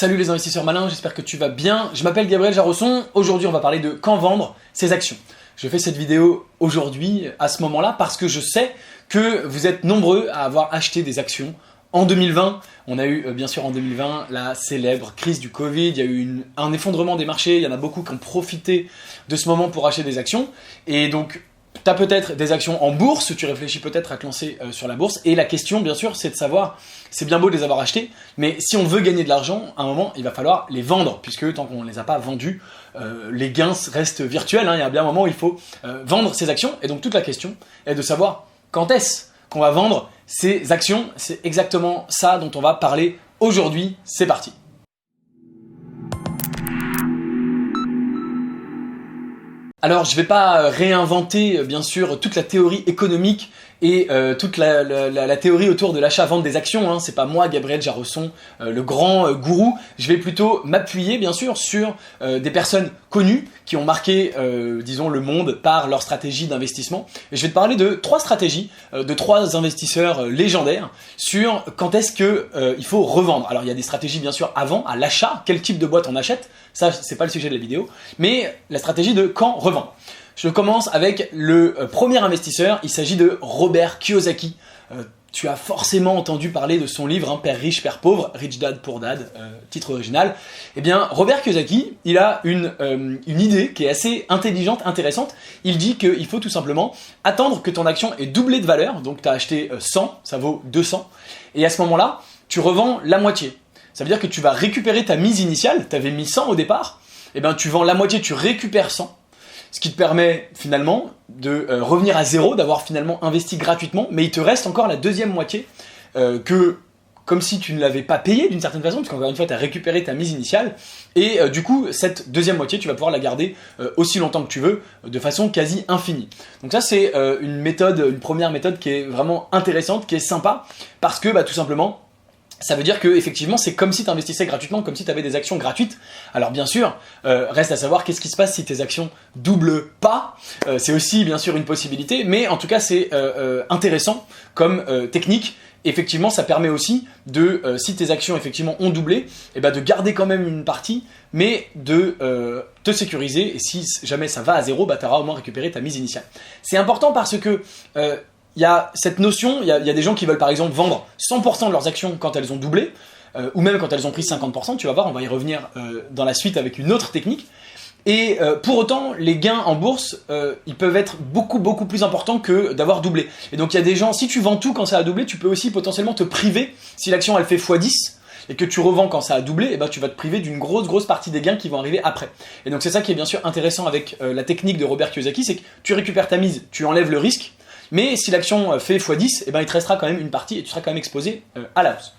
Salut les investisseurs malins, j'espère que tu vas bien. Je m'appelle Gabriel Jarosson, aujourd'hui on va parler de quand vendre ses actions. Je fais cette vidéo aujourd'hui, à ce moment-là, parce que je sais que vous êtes nombreux à avoir acheté des actions en 2020. On a eu bien sûr en 2020 la célèbre crise du Covid, il y a eu un effondrement des marchés, il y en a beaucoup qui ont profité de ce moment pour acheter des actions. Et donc tu as peut-être des actions en bourse, tu réfléchis peut-être à te lancer sur la bourse. Et la question, bien sûr, c'est de savoir, c'est bien beau de les avoir achetés, mais si on veut gagner de l'argent, à un moment, il va falloir les vendre, puisque tant qu'on ne les a pas vendus, les gains restent virtuels. Il y a bien un moment où il faut vendre ces actions. Et donc toute la question est de savoir quand est-ce qu'on va vendre ces actions. C'est exactement ça dont on va parler aujourd'hui. C'est parti. Alors, je ne vais pas réinventer, bien sûr, toute la théorie économique et toute la théorie autour de l'achat-vente des actions. C'est pas moi, Gabriel Jarosson, le grand gourou. Je vais plutôt m'appuyer, bien sûr, sur des personnes connues qui ont marqué, disons, le monde par leur stratégie d'investissement. Et je vais te parler de trois stratégies, de trois investisseurs légendaires sur quand est-ce qu'il faut revendre. Alors, il y a des stratégies, bien sûr, avant, à l'achat, quel type de boîte on achète. Ça, c'est pas le sujet de la vidéo, mais la stratégie de quand revendre. Je commence avec le premier investisseur, il s'agit de Robert Kiyosaki. Tu as forcément entendu parler de son livre, Père riche, Père pauvre, Rich Dad, Poor Dad, titre original. Eh bien, Robert Kiyosaki, il a une idée qui est assez intelligente, intéressante. Il dit qu'il faut tout simplement attendre que ton action ait doublé de valeur, donc tu as acheté 100, ça vaut 200, et à ce moment-là, tu revends la moitié. Ça veut dire que tu vas récupérer ta mise initiale, tu avais mis 100 au départ, et bien tu vends la moitié, tu récupères 100, ce qui te permet finalement de revenir à zéro, d'avoir finalement investi gratuitement, mais il te reste encore la deuxième moitié que, comme si tu ne l'avais pas payé d'une certaine façon, parce qu'encore une fois tu as récupéré ta mise initiale, et du coup cette deuxième moitié tu vas pouvoir la garder aussi longtemps que tu veux, de façon quasi infinie. Donc ça c'est une première méthode qui est vraiment intéressante, qui est sympa, parce que tout simplement, ça veut dire que effectivement c'est comme si tu investissais gratuitement, comme si tu avais des actions gratuites. Alors bien sûr, reste à savoir qu'est-ce qui se passe si tes actions doublent pas. C'est aussi bien sûr une possibilité, mais en tout cas c'est intéressant comme technique. Effectivement, ça permet aussi de, si tes actions effectivement ont doublé, de garder quand même une partie, mais de te sécuriser. Et si jamais ça va à zéro, tu auras au moins récupéré ta mise initiale. C'est important parce que il y a cette notion, il y a des gens qui veulent par exemple vendre 100% de leurs actions quand elles ont doublé, ou même quand elles ont pris 50%, tu vas voir, on va y revenir dans la suite avec une autre technique. Et pour autant, les gains en bourse, ils peuvent être beaucoup plus importants que d'avoir doublé. Et donc il y a des gens, si tu vends tout quand ça a doublé, tu peux aussi potentiellement te priver, si l'action elle fait x10, et que tu revends quand ça a doublé, tu vas te priver d'une grosse partie des gains qui vont arriver après. Et donc c'est ça qui est bien sûr intéressant avec la technique de Robert Kiyosaki, c'est que tu récupères ta mise, tu enlèves le risque, mais si l'action fait x10, il te restera quand même une partie et tu seras quand même exposé à la hausse.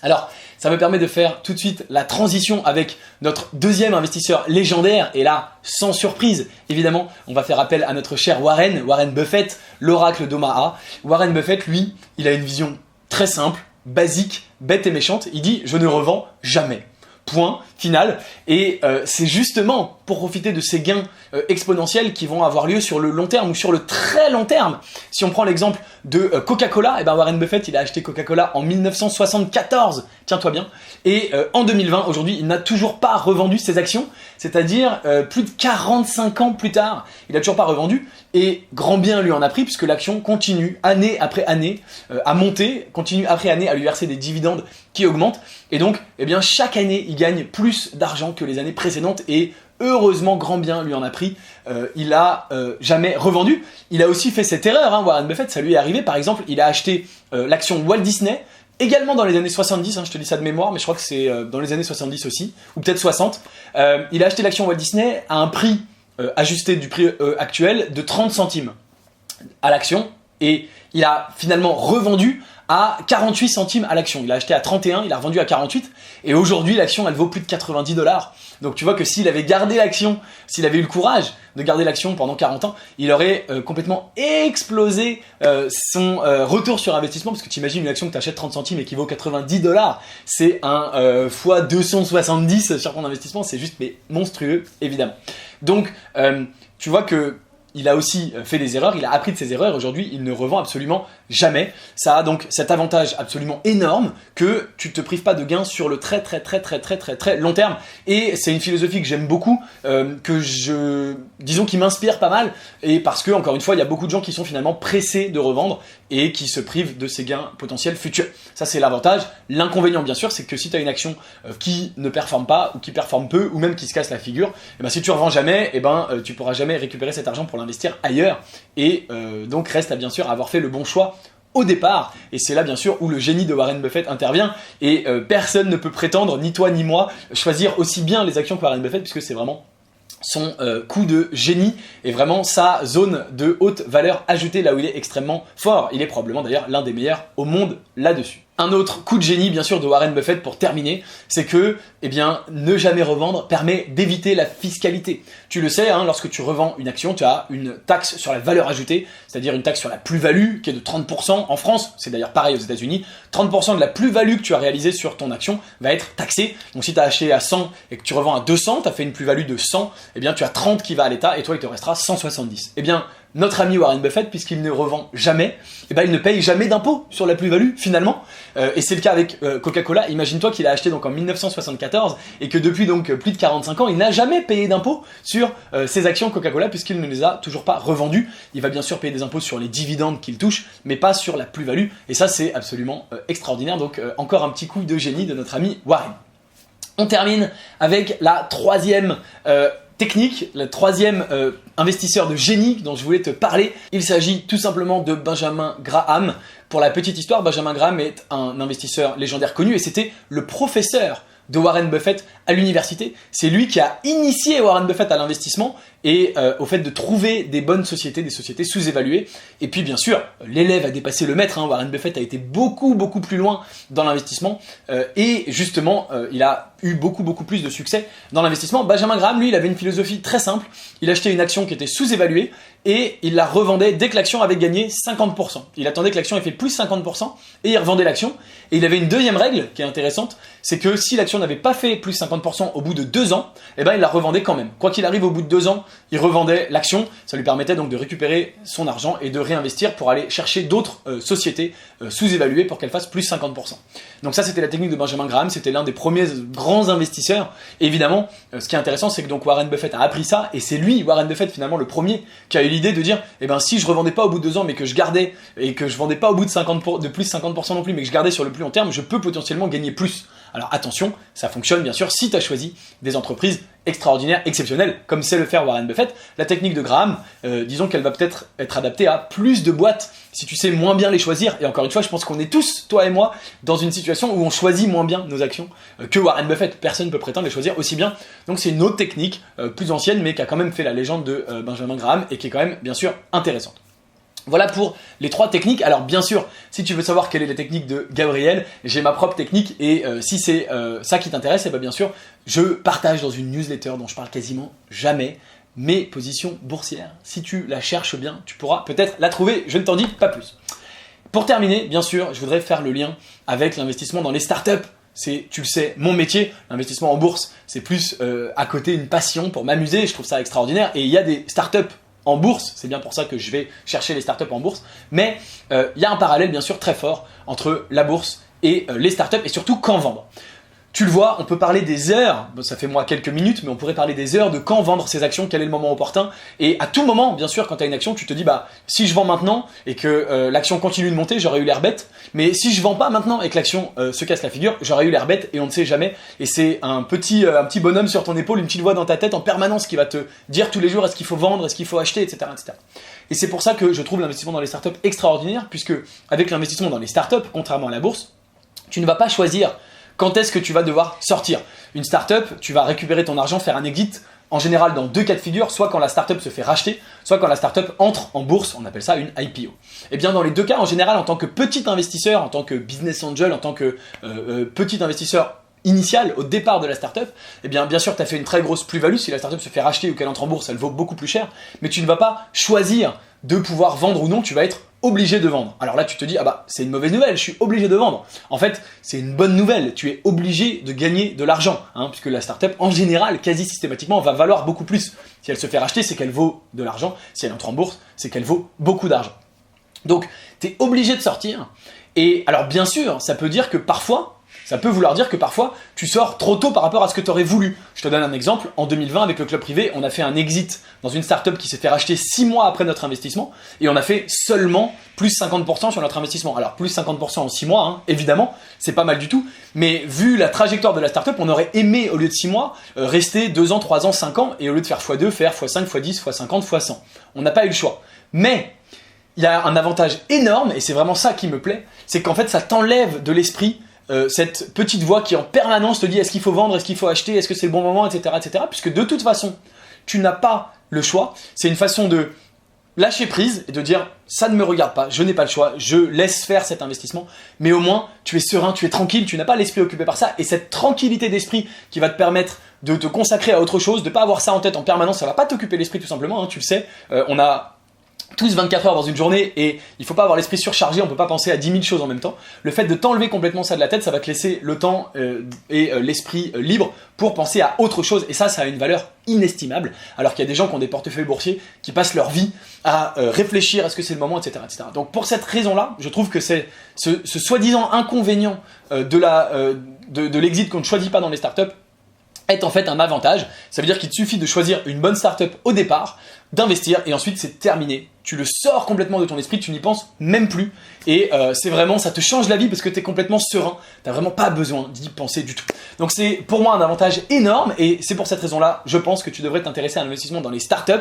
Alors, ça me permet de faire tout de suite la transition avec notre deuxième investisseur légendaire. Et là, sans surprise, évidemment, on va faire appel à notre cher Warren Buffett, l'oracle d'Omaha. Warren Buffett, lui, il a une vision très simple, basique, bête et méchante. Il dit « je ne revends jamais ». Point final. Et c'est justement pour profiter de ces gains exponentiels qui vont avoir lieu sur le long terme ou sur le très long terme. Si on prend l'exemple de Coca-Cola, Warren Buffett il a acheté Coca-Cola en 1974, tiens-toi bien, et en 2020, aujourd'hui, il n'a toujours pas revendu ses actions, c'est-à-dire plus de 45 ans plus tard, il n'a toujours pas revendu, et grand bien lui en a pris puisque l'action continue année après année à monter, continue après année à lui verser des dividendes qui augmentent, et donc chaque année il gagne plus d'argent que les années précédentes, et heureusement, grand bien lui en a pris, il a jamais revendu. Il a aussi fait cette erreur, Warren Buffett, ça lui est arrivé, par exemple, il a acheté l'action Walt Disney, également dans les années 70, je te dis ça de mémoire, mais je crois que c'est dans les années 70 aussi, ou peut-être 60. Il a acheté l'action Walt Disney à un prix ajusté du prix actuel de 30 centimes à l'action, et il a finalement revendu à 48 centimes à l'action. Il a acheté à 31, il a revendu à 48, et aujourd'hui l'action elle vaut plus de 90 $. Donc tu vois que s'il avait gardé l'action, s'il avait eu le courage de garder l'action pendant 40 ans, il aurait complètement explosé son retour sur investissement, parce que tu imagines une action que tu achètes 30 centimes et qui vaut 90 $, c'est un fois 270 sur ton investissement, c'est juste monstrueux évidemment. Donc tu vois que il a aussi fait des erreurs, il a appris de ses erreurs, aujourd'hui il ne revend absolument jamais. Ça a donc cet avantage absolument énorme que tu te prives pas de gains sur le très long terme. Et c'est une philosophie que j'aime beaucoup, disons qui m'inspire pas mal, et parce que, encore une fois, il y a beaucoup de gens qui sont finalement pressés de revendre et qui se privent de ces gains potentiels futurs. Ça, c'est l'avantage. L'inconvénient, bien sûr, c'est que si tu as une action qui ne performe pas, ou qui performe peu, ou même qui se casse la figure, et ben, si tu revends jamais, tu pourras jamais récupérer cet argent pour l'investir ailleurs. Et donc, reste à bien sûr avoir fait le bon choix au départ, et c'est là bien sûr où le génie de Warren Buffett intervient, et personne ne peut prétendre, ni toi ni moi, choisir aussi bien les actions que Warren Buffett, puisque c'est vraiment son coup de génie et vraiment sa zone de haute valeur ajoutée, là où il est extrêmement fort. Il est probablement d'ailleurs l'un des meilleurs au monde là-dessus. Un autre coup de génie, bien sûr, de Warren Buffett pour terminer, c'est que, ne jamais revendre permet d'éviter la fiscalité. Tu le sais, lorsque tu revends une action, tu as une taxe sur la valeur ajoutée, c'est-à-dire une taxe sur la plus-value qui est de 30%. En France, c'est d'ailleurs pareil aux États-Unis, 30% de la plus-value que tu as réalisée sur ton action va être taxée. Donc si tu as acheté à 100 et que tu revends à 200, tu as fait une plus-value de 100, tu as 30 qui va à l'État et toi, il te restera 170. Notre ami Warren Buffett, puisqu'il ne revend jamais, il ne paye jamais d'impôt sur la plus-value finalement. Et c'est le cas avec Coca-Cola. Imagine-toi qu'il a acheté donc en 1974 et que depuis donc plus de 45 ans, il n'a jamais payé d'impôt sur ses actions Coca-Cola puisqu'il ne les a toujours pas revendues. Il va bien sûr payer des impôts sur les dividendes qu'il touche, mais pas sur la plus-value. Et ça, c'est absolument extraordinaire. Donc encore un petit coup de génie de notre ami Warren. On termine avec la troisième technique, le troisième investisseur de génie dont je voulais te parler. Il s'agit tout simplement de Benjamin Graham. Pour la petite histoire, Benjamin Graham est un investisseur légendaire connu et c'était le professeur de Warren Buffett à l'université. C'est lui qui a initié Warren Buffett à l'investissement et au fait de trouver des bonnes sociétés, des sociétés sous-évaluées. Et puis bien sûr, l'élève a dépassé le maître. Warren Buffett a été beaucoup plus loin dans l'investissement et justement, il a eu beaucoup plus de succès dans l'investissement. Benjamin Graham, lui, il avait une philosophie très simple. Il achetait une action qui était sous-évaluée et il la revendait dès que l'action avait gagné 50%. Il attendait que l'action ait fait plus 50% et il revendait l'action. Et il avait une deuxième règle qui est intéressante, c'est que si l'action n'avait pas fait plus 50% au bout de 2 ans, il la revendait quand même. Quoi qu'il arrive, au bout de 2 ans, il revendait l'action. Ça lui permettait donc de récupérer son argent et de réinvestir pour aller chercher d'autres sociétés sous-évaluées pour qu'elles fassent plus 50%. Donc ça, c'était la technique de Benjamin Graham. C'était l'un des premiers grands investisseurs. Et évidemment, ce qui est intéressant, c'est que donc Warren Buffett a appris ça et c'est lui, Warren Buffett, finalement le premier qui a eu l'idée de dire si je revendais pas au bout de 2 ans mais que je gardais et que je vendais pas au bout de plus 50% non plus mais que je gardais sur le plus long terme, je peux potentiellement gagner plus. Alors attention, ça fonctionne bien sûr si tu as choisi des entreprises extraordinaires, exceptionnelles, comme sait le faire Warren Buffett. La technique de Graham, disons qu'elle va peut-être être adaptée à plus de boîtes si tu sais moins bien les choisir. Et encore une fois, je pense qu'on est tous, toi et moi, dans une situation où on choisit moins bien nos actions que Warren Buffett. Personne ne peut prétendre les choisir aussi bien. Donc c'est une autre technique, plus ancienne, mais qui a quand même fait la légende de Benjamin Graham et qui est quand même bien sûr intéressante. Voilà pour les 3 techniques. Alors bien sûr, si tu veux savoir quelle est la technique de Gabriel, j'ai ma propre technique et si c'est ça qui t'intéresse, bien sûr, je partage dans une newsletter dont je parle quasiment jamais mes positions boursières. Si tu la cherches bien, tu pourras peut-être la trouver, je ne t'en dis pas plus. Pour terminer, bien sûr, je voudrais faire le lien avec l'investissement dans les startups. C'est, tu le sais, mon métier. L'investissement en bourse, c'est plus à côté une passion pour m'amuser, je trouve ça extraordinaire. Et il y a des startups en bourse, c'est bien pour ça que je vais chercher les startups en bourse, mais il y a un parallèle bien sûr très fort entre la bourse et les startups et surtout quand vendre. Tu le vois, on peut parler des heures, ça fait moi quelques minutes, mais on pourrait parler des heures de quand vendre ses actions, quel est le moment opportun. Et à tout moment, bien sûr, quand tu as une action, tu te dis, si je vends maintenant et que l'action continue de monter, j'aurais eu l'air bête. Mais si je vends pas maintenant et que l'action se casse la figure, j'aurais eu l'air bête et on ne sait jamais. Et c'est un petit bonhomme sur ton épaule, une petite voix dans ta tête en permanence qui va te dire tous les jours est-ce qu'il faut vendre, est-ce qu'il faut acheter, etc., etc. Et c'est pour ça que je trouve l'investissement dans les startups extraordinaire, puisque avec l'investissement dans les startups, contrairement à la bourse, tu ne vas pas choisir quand est-ce que tu vas devoir sortir. Une startup, tu vas récupérer ton argent, faire un exit, en général dans 2 cas de figure, soit quand la startup se fait racheter, soit quand la startup entre en bourse, on appelle ça une IPO. Et bien dans les 2 cas, en général, en tant que petit investisseur, en tant que business angel, en tant que petit investisseur initial au départ de la startup, bien sûr tu as fait une très grosse plus-value. Si la startup se fait racheter ou qu'elle entre en bourse, elle vaut beaucoup plus cher, mais tu ne vas pas choisir de pouvoir vendre ou non, tu vas être obligé de vendre. Alors là, tu te dis, ah bah, c'est une mauvaise nouvelle, je suis obligé de vendre. En fait, c'est une bonne nouvelle, tu es obligé de gagner de l'argent, hein, puisque la startup, en général, quasi systématiquement, va valoir beaucoup plus. Si elle se fait racheter, c'est qu'elle vaut de l'argent. Si elle entre en bourse, c'est qu'elle vaut beaucoup d'argent. Donc, tu es obligé de sortir. Et alors, bien sûr, ça peut vouloir dire que parfois, tu sors trop tôt par rapport à ce que tu aurais voulu. Je te donne un exemple. En 2020, avec le club privé, on a fait un exit dans une startup qui s'est fait racheter 6 mois après notre investissement et on a fait seulement plus 50% sur notre investissement. Alors, plus 50% en 6 mois, hein, évidemment, c'est pas mal du tout. Mais vu la trajectoire de la startup, on aurait aimé, au lieu de 6 mois, rester 2 ans, 3 ans, 5 ans et au lieu de faire x2, faire x5, x10, x50, x100. On n'a pas eu le choix. Mais il y a un avantage énorme, et c'est vraiment ça qui me plaît, c'est qu'en fait, ça t'enlève de l'esprit cette petite voix qui en permanence te dit est-ce qu'il faut vendre, est-ce qu'il faut acheter, est-ce que c'est le bon moment, etc., etc. Puisque de toute façon, tu n'as pas le choix. C'est une façon de lâcher prise et de dire ça ne me regarde pas, je n'ai pas le choix, je laisse faire cet investissement. Mais au moins, tu es serein, tu es tranquille, tu n'as pas l'esprit occupé par ça. Et cette tranquillité d'esprit qui va te permettre de te consacrer à autre chose, de ne pas avoir ça en tête en permanence, ça ne va pas t'occuper l'esprit tout simplement, hein, tu le sais. On a tous 24 heures dans une journée et il faut pas avoir l'esprit surchargé, on peut pas penser à 10 000 choses en même temps. Le fait de t'enlever complètement ça de la tête, ça va te laisser le temps et l'esprit libre pour penser à autre chose et ça a une valeur inestimable. Alors qu'il y a des gens qui ont des portefeuilles boursiers qui passent leur vie à réfléchir est-ce que c'est le moment, etc., etc. Donc pour cette raison-là, je trouve que c'est ce soi-disant inconvénient de l'exit qu'on ne choisit pas dans les startups est en fait un avantage. Ça veut dire qu'il te suffit de choisir une bonne startup au départ, d'investir et ensuite c'est terminé. Tu le sors complètement de ton esprit, tu n'y penses même plus et c'est vraiment, ça te change la vie parce que tu es complètement serein. Tu n'as vraiment pas besoin d'y penser du tout. Donc c'est pour moi un avantage énorme et c'est pour cette raison-là, je pense que tu devrais t'intéresser à l'investissement dans les startups.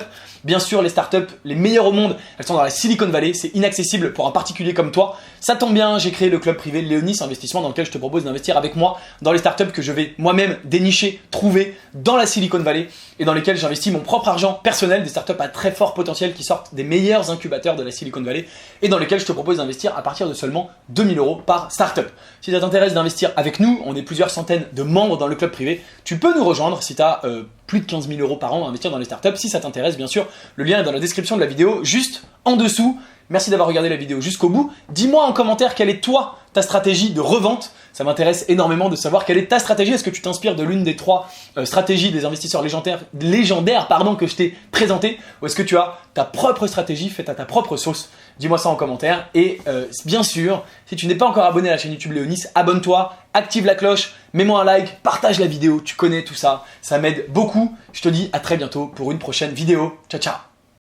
Bien sûr, les startups les meilleures au monde, elles sont dans la Silicon Valley, c'est inaccessible pour un particulier comme toi. Ça tombe bien, j'ai créé le club privé Léonis Investissement dans lequel je te propose d'investir avec moi dans les startups que je vais moi-même dénicher, trouver dans la Silicon Valley et dans lesquelles j'investis mon propre argent personnel, des startups à très fort potentiel qui sortent des meilleurs incubateurs de la Silicon Valley et dans lesquels je te propose d'investir à partir de seulement 2 000 € par startup. Si ça t'intéresse d'investir avec nous, on est plusieurs centaines de membres dans le club privé, tu peux nous rejoindre si tu as plus de 15 000 € par an à investir dans les startups. Si ça t'intéresse, bien sûr, le lien est dans la description de la vidéo, juste en dessous. Merci d'avoir regardé la vidéo jusqu'au bout. Dis-moi en commentaire quelle est toi ta stratégie de revente. Ça m'intéresse énormément de savoir quelle est ta stratégie. Est-ce que tu t'inspires de l'une des 3 stratégies des investisseurs légendaires que je t'ai présentées ou est-ce que tu as ta propre stratégie faite à ta propre sauce? Dis-moi ça en commentaire. Et bien sûr, si tu n'es pas encore abonné à la chaîne YouTube Léonis, abonne-toi, active la cloche, mets-moi un like, partage la vidéo. Tu connais tout ça, ça m'aide beaucoup. Je te dis à très bientôt pour une prochaine vidéo. Ciao, ciao.